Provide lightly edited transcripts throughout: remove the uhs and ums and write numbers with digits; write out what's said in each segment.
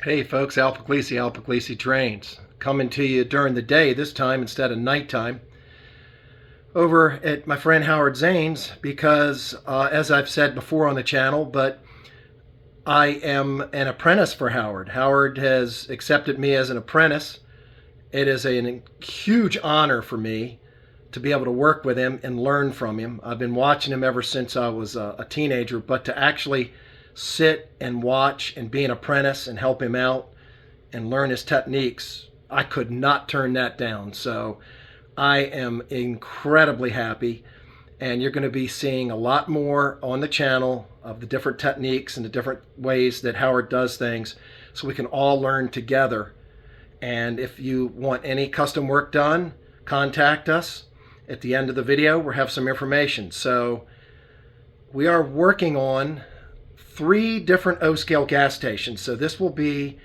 Hey folks, Al Puglisi Trains, coming to you during the day this time instead of nighttime over at my friend Howard Zane's because as I've said before on the channel, but I am an apprentice for Howard. Howard has accepted me as an apprentice. It is a huge honor for me to be able to work with him and learn from him. I've been watching him ever since I was a teenager, but to actually sit and watch and be an apprentice and help him out and learn his techniques, I could not turn that down. So I am incredibly happy, and you're going to be seeing a lot more on the channel of the different techniques and the different ways that Howard does things so we can all learn together. And if you want any custom work done, contact us. At the end of the video, we'll have some information. So we are working on 3 different O-scale gas stations. So this will be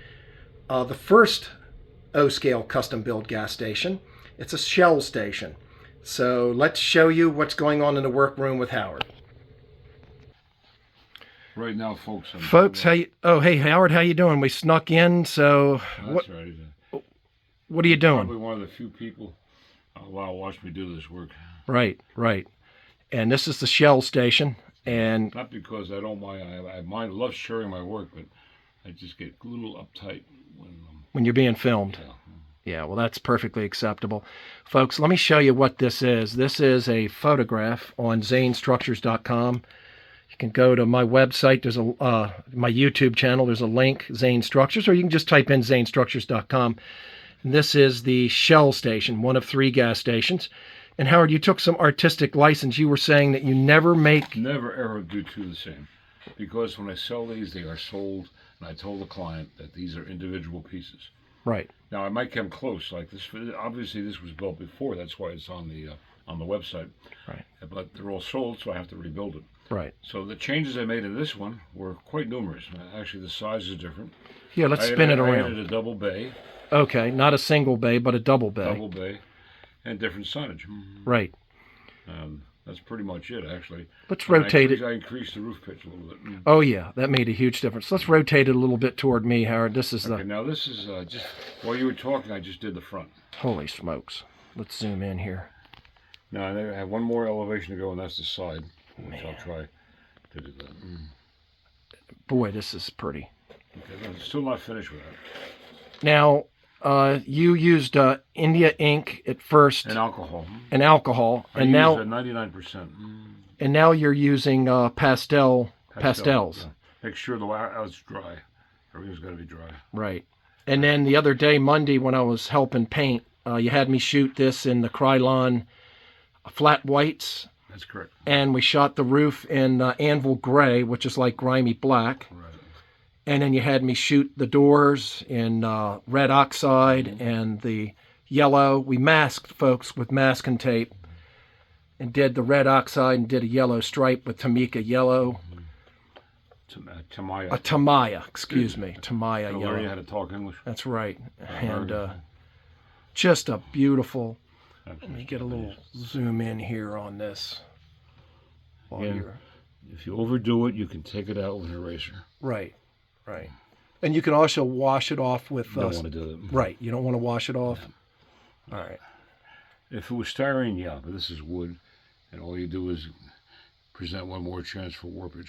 the first O-scale custom build gas station. It's a Shell station. So let's show you what's going on in the workroom with Howard. Right now, folks. Hey Howard, how you doing? We snuck in. So that's right. What are you doing? Probably one of the few people watch me do this work. Right. And this is the Shell station. And not because I don't mind. I love sharing my work, but I just get a little uptight when you're being filmed. Yeah, well, that's perfectly acceptable. Folks, let me show you what this is. This is a photograph on zanestructures.com. You can go to my website. There's my YouTube channel. There's a link, Zane Structures, or you can just type in zanestructures.com. And this is the Shell station, one of 3 gas stations. And Howard, you took some artistic license. You were saying that you never ever do 2 the same, because when I sell these, they are sold, and I told the client that these are individual pieces. Right. Now I might come close, like this. Obviously, this was built before. That's why it's on the website. Right. But they're all sold, so I have to rebuild it. Right. So the changes I made in this one were quite numerous. Actually, the size is different. Yeah, let's spin it around. I added a double bay. Okay, not a single bay, but a double bay. Double bay, and different signage. Right. That's pretty much it, actually. Let's rotate it. I increased the roof pitch a little bit. Oh yeah, that made a huge difference. Let's rotate it a little bit toward me, Howard. This is okay, now this is just while you were talking, I just did the front. Holy smokes! Let's zoom in here. Now I have one more elevation to go, and that's the side, which I'll try to do that. Boy, this is pretty. Okay, I'm still not finished with that. Now, you used India ink at first. And alcohol. And now 99%. And now you're using pastels. Yeah. Make sure the it's dry. Everything's got to be dry. Right. And then the other day, Monday, when I was helping paint, you had me shoot this in the Krylon flat whites. That's correct. And we shot the roof in anvil gray, which is like grimy black. Right. And then you had me shoot the doors in red oxide and the yellow. We masked, folks, with masking tape and did the red oxide and did a yellow stripe with Tamika yellow. Tamaya. Tamaya, excuse me. Tamaya yellow. Learn how to talk English. That's right. And just a beautiful... Let me get a little zoom in here on this. If you overdo it, you can take it out with an eraser. Right. Right. And you can also wash it off with... You don't want to do it. Right. You don't want to wash it off? No. All right. If it was styrene, yeah, but this is wood, and all you do is present one more chance for warpage.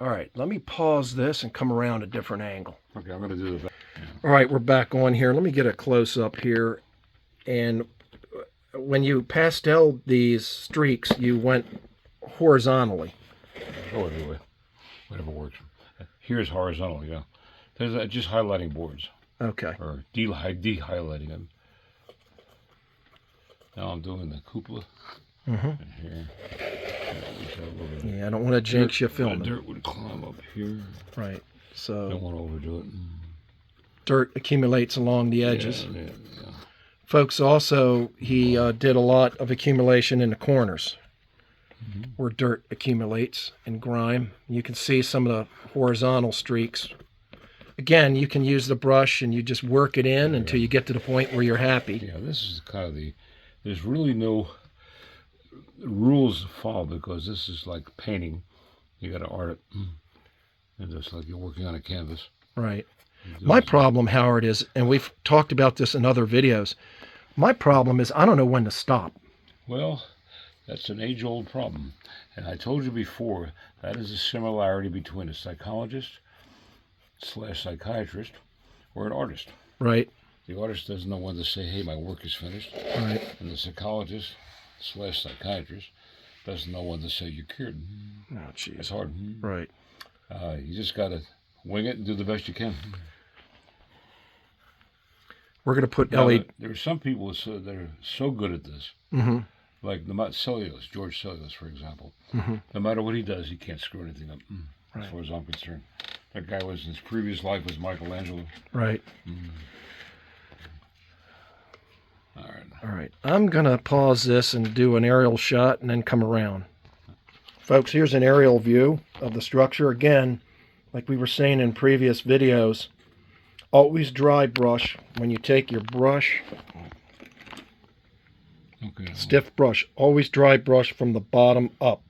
All right. Let me pause this and come around a different angle. Okay, I'm going to do the back. Yeah. All right, we're back on here. Let me get a close-up here. And when you pastel these streaks, you went horizontally. Oh, anyway. Whatever works. Here's horizontal, yeah. There's just highlighting boards. Okay. Or de-highlighting them. Now I'm doing the cupola. And here. Yeah, I don't want to jinx you filming. Dirt would climb up here. Right. So. Don't want to overdo it. Dirt accumulates along the edges. Yeah. Folks, also, he did a lot of accumulation in the corners. Where dirt accumulates and grime. You can see some of the horizontal streaks. Again, you can use the brush and you just work it in until you get to the point where you're happy. Yeah, this is kind of there's really no rules to follow, because this is like painting. You got to art it. And just like you're working on a canvas. Right. My problem, Howard, is, and we've talked about this in other videos, my problem is I don't know when to stop. Well, that's an age-old problem. And I told you before, that is a similarity between a psychologist/psychiatrist or an artist. Right. The artist doesn't know when to say, hey, my work is finished. Right. And the psychologist/psychiatrist doesn't know when to say you're cured. Oh, jeez. It's hard. Right. You just got to wing it and do the best you can. We're going to put Now, LED. there are some people that are so good at this. Mm-hmm. Like George Cellulose, for example. Mm-hmm. No matter what he does, he can't screw anything up, Right. as far as I'm concerned. That guy was, in his previous life, was Michelangelo. Right. All right. All right. I'm going to pause this and do an aerial shot and then come around. Folks, here's an aerial view of the structure. Again, like we were saying in previous videos, always dry brush. When you take your brush, Okay. stiff brush, always dry brush from the bottom up.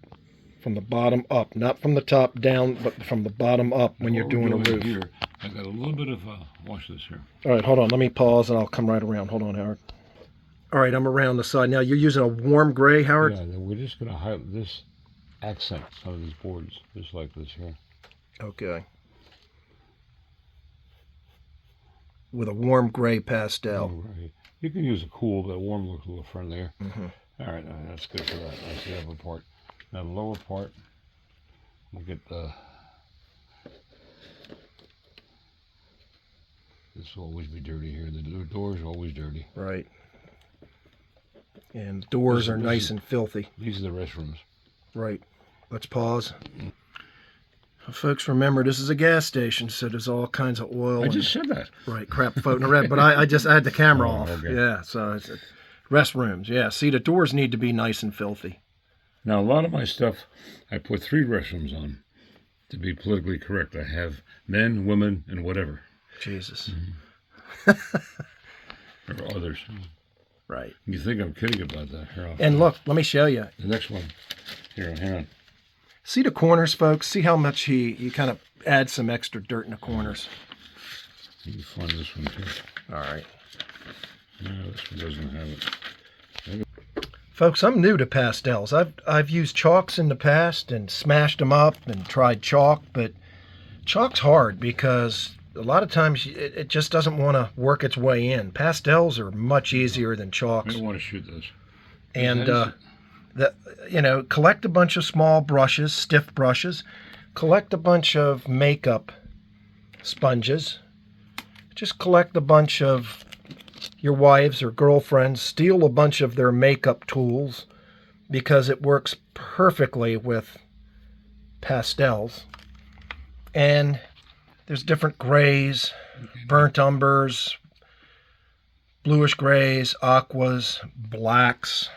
From the bottom up, not from the top down, but from the bottom up when you're doing a roof. Here, I got a little bit of, watch this here. All right, hold on. Let me pause and I'll come right around. Hold on, Howard. All right, I'm around the side. Now, you're using a warm gray, Howard? Yeah, then we're just going to highlight this accent, some of these boards, just like this here. Okay. With a warm gray pastel. Oh, right. You can use a cool, but warm looks a little friendlier. Mm-hmm. All right, that's good for that. That's the upper part. Now the lower part, we'll get the. This will always be dirty here. The doors are always dirty. Right. And the doors are nice and filthy. These are the restrooms. Right. Let's pause. Folks, remember, this is a gas station, so there's all kinds of oil. I just said that. Right, crap floating around. But I had the camera off. Okay. Yeah, so it's restrooms. Yeah, see, the doors need to be nice and filthy. Now, a lot of my stuff, I put 3 restrooms on to be politically correct. I have men, women, and whatever. Jesus. Or others. Right. You think I'm kidding about that? Here, And look, let me show you. the next one. Here, hang on. See the corners, folks? See how much he kind of adds some extra dirt in the corners. You can find this one too. All right. No, this one doesn't have it. Folks, I'm new to pastels. I've used chalks in the past and smashed them up and tried chalk, but chalk's hard because a lot of times it just doesn't want to work its way in. Pastels are much easier than I chalks. don't want to shoot those. And collect a bunch of small brushes, stiff brushes. Collect a bunch of makeup sponges. Just collect a bunch of your wives or girlfriends. Steal a bunch of their makeup tools because it works perfectly with pastels. And there's different grays, burnt umbers, bluish grays, aquas, blacks,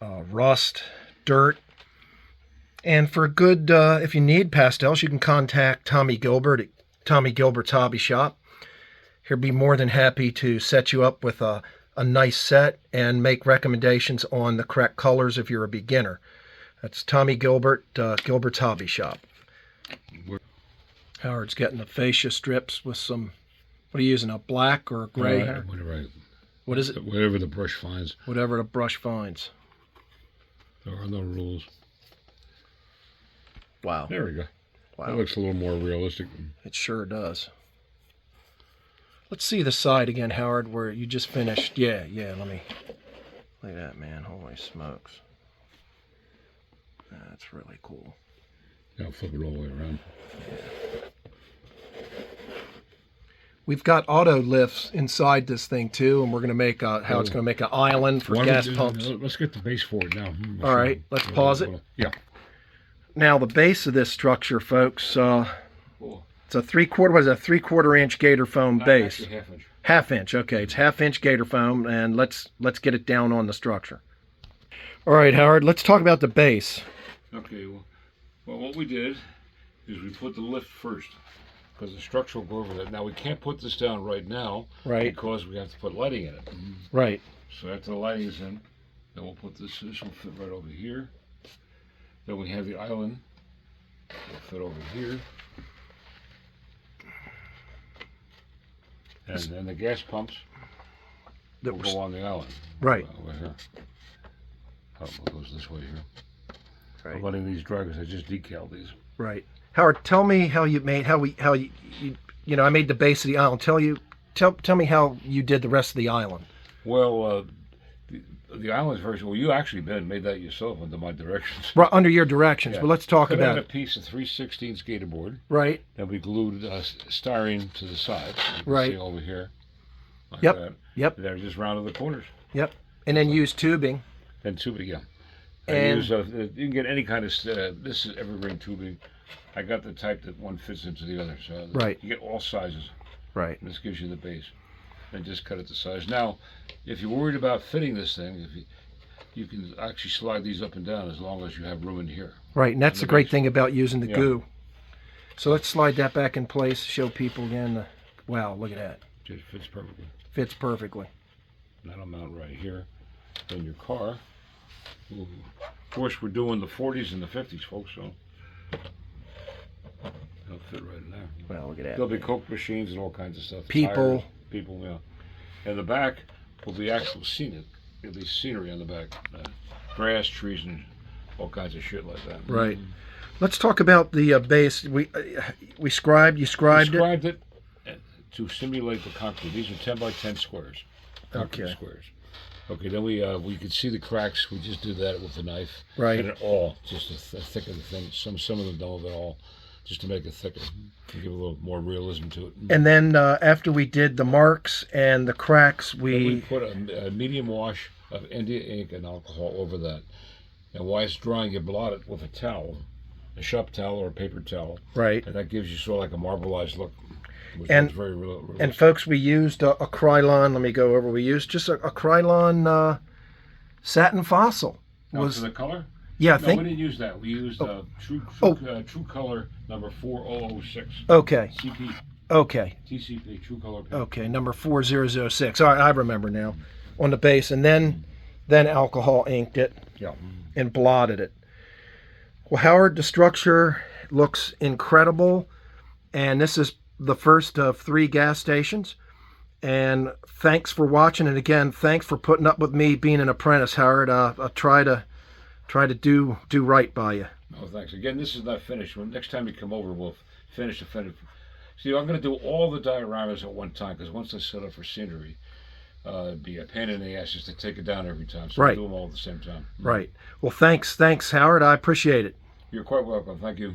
rust, dirt. And for a good, if you need pastels, you can contact Tommy Gilbert at Tommy Gilberts Hobby Shop. He'll be more than happy to set you up with a nice set and make recommendations on the correct colors if you're a beginner. That's Tommy Gilbert, Gilberts Hobby Shop. Howard's getting the fascia strips with some, what are you using, a black or a gray hair? Whatever, What is it? whatever the brush finds. Whatever the brush finds. There are no rules. Wow. There we go. Wow. That looks a little more realistic. It sure does. Let's see the side again, Howard, where you just finished. Yeah, let me... Look at that, man. Holy smokes. That's really cool. I'll flip it all the way around. We've got auto lifts inside this thing, too, and we're going to make Howard's going to make an island for gas pumps. Let's get the base for it now. All right, let's pause it. Yeah. Now, the base of this structure, folks, Cool. it's a 3/4 inch gator foam base. Actually, half inch. Half inch, okay. It's half-inch gator foam, and let's get it down on the structure. All right, Howard, let's talk about the base. Okay, well, what we did is we put the lift first, because the structure will go over that. Now, we can't put this down right now, Right. because we have to put lighting in it. Right. So after the lighting is in, then we'll put this will fit right over here. Then we have the island, it'll fit over here. And the gas pumps That will was go on the island. right. Over here. Oh, it goes this way here. Right. I'm letting these dry because I just decaled these. Right. Howard, tell me how you made you know, I made the base of the island. Tell me how you did the rest of the island. Well, the island's very well. You actually made that yourself under my directions. Right, under your directions, Yeah. but let's talk Cut about out a it. piece of 3/16 skater board. Right. Then we glued styrene to the sides. You can Right. see over here. Like Yep. that. Yep. They're just rounded the corners. Yep. And then use tubing. And tubing, yeah. I And use, you can get any kind of, this is evergreen tubing. I got the type that one fits into the other. So Right. you get all sizes. right. And this gives you the base. And just cut it to size. Now, if you're worried about fitting this thing, you can actually slide these up and down as long as you have room in here. Right. And that's the great thing about using the Yeah. goo. So let's slide that back in place, show people again. Wow, look at that. Just fits perfectly. Fits perfectly. And that'll mount right here. In your car. Ooh. Of course, we're doing the 40s and the 50s, folks, so it'll fit right in there. Well, look at that. There'll be Coke machines and all kinds of stuff. People. Tires, people, yeah. And the back will be actual scenic. There'll be scenery on the back. Grass, trees, and all kinds of shit like that. Right. Let's talk about the base. You scribed We it. described it to simulate the concrete. These are 10 by 10 squares. Concrete Okay. squares. Okay, then we could see the cracks. We just did that with the knife. Right. And it all, just to thicken the thing. Some of them don't at all, just to make it thicker, to give a little more realism to it. And then after we did the marks and the cracks, Then we we put a medium wash of India ink and alcohol over that. And while it's drying, you blot it with a towel, a shop towel or a paper towel. right. And that gives you sort of like a marbleized look, which And- is very realistic. And folks, we used a Krylon. Let me go over. We used just a Krylon satin fossil. Now, for the color? Yeah, I No, think. we didn't use that. We used True Color number 4006. Okay. CP, Okay. TCP, True Color. Okay. Number 4006. All right, I remember now. On the base, and then alcohol inked it Yeah. and blotted it. Well, Howard, the structure looks incredible, and this is the first of 3 gas stations. And thanks for watching, and again, thanks for putting up with me being an apprentice, Howard. I'll try to do right by you. Oh, thanks. Again, this is not finished. When next time you come over, we'll finish the finish. See, I'm going to do all the dioramas at one time because once I set up for scenery, it'd be a pain in the ass just to take it down every time. So Right. we'll do them all at the same time. Right. Well, thanks, Howard. I appreciate it. You're quite welcome. Thank you.